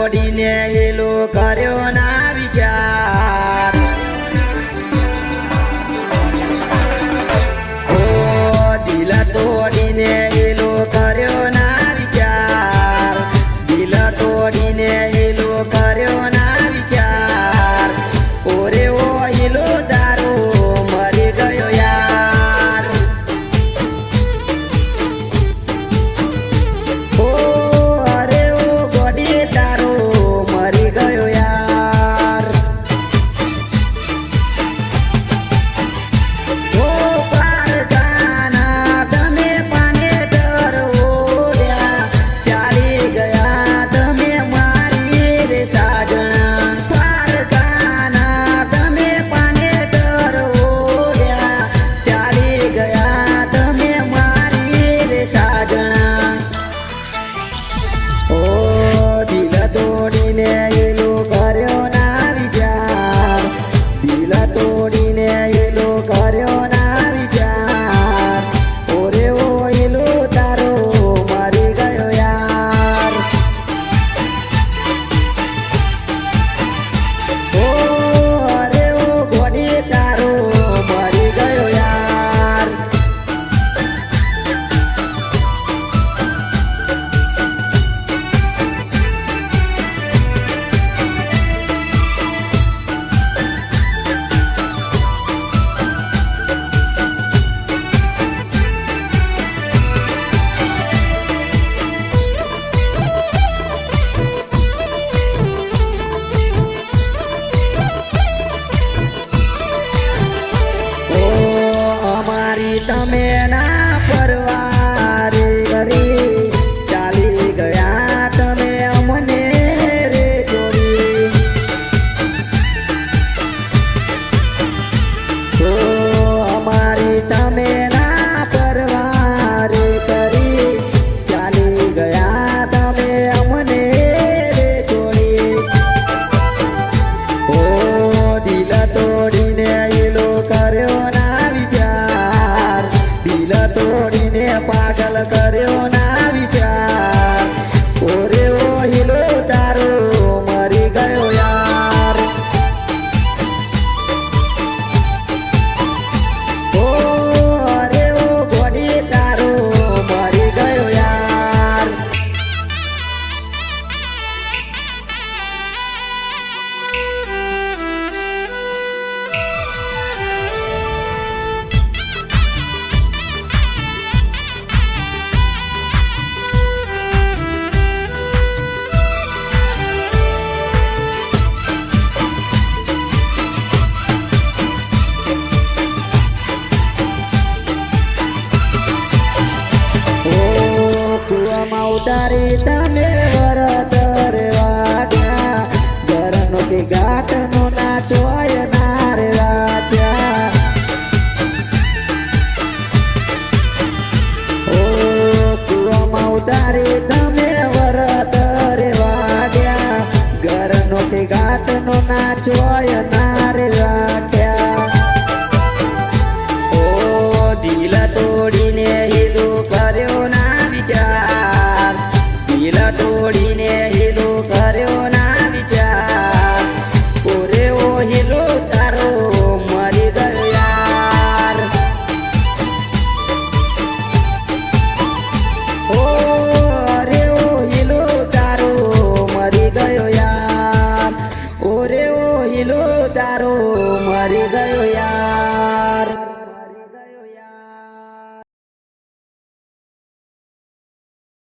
તોડીને એલો કર્યો ના વિચાર ઓ દિલ તોડીને એલો કર્યો ના વિચાર દિલ તોડીને એલો કર્યો ના વિચાર ઓરે ઓ એલો દારો મરી ગયો યાર ઓ અરે ઓ ગોડી તારો મરી ગયો યાર ઓ પારકાના તમે પાને ડરોડ્યા ચાલી ગયા તમે મારી રે સાજણા પારકાના તમે પાને ડરોડ્યા ચાલી ગયા તમે મારી રે સાજણા ઓ દિલ તોડીને એલો કર્યો ના વિચાર દિલ તોડીને એલો કર્યો ના વિચાર ઓરે ઓ એલો તારો મરી ગયો યાર ઓ અરે ઓ ગોડી તારો મરી ગયો યાર ઓ અમારી તમે ના પરવારે કરી ચાલી ગયા તમે અમને રે જોડી ઓ અમારી તમે ના પરવારે કરી ચાલી ગયા તમે અમને રે જોડી ઓ દિલ તોડીને એલો કર્યો ના વિચાર દિલ તોડીને પાગલ કર્યો ના વિચાર ઓરે ઓ હિલો તારો મરી ગયો યાર ઓ અરે ઓ ગોડી તારો મરી ગયો યાર ઓ કુવામાં ઉતારી તમે વરત રે વાટ્યા ઘરનો કે ઘાટનો નાચોય ના રે રાત્યા ઓ કુવામાં ઉતારી તમે વરત રે વાટ્યા ઘરનો કે ઘાટનો નાચોય ના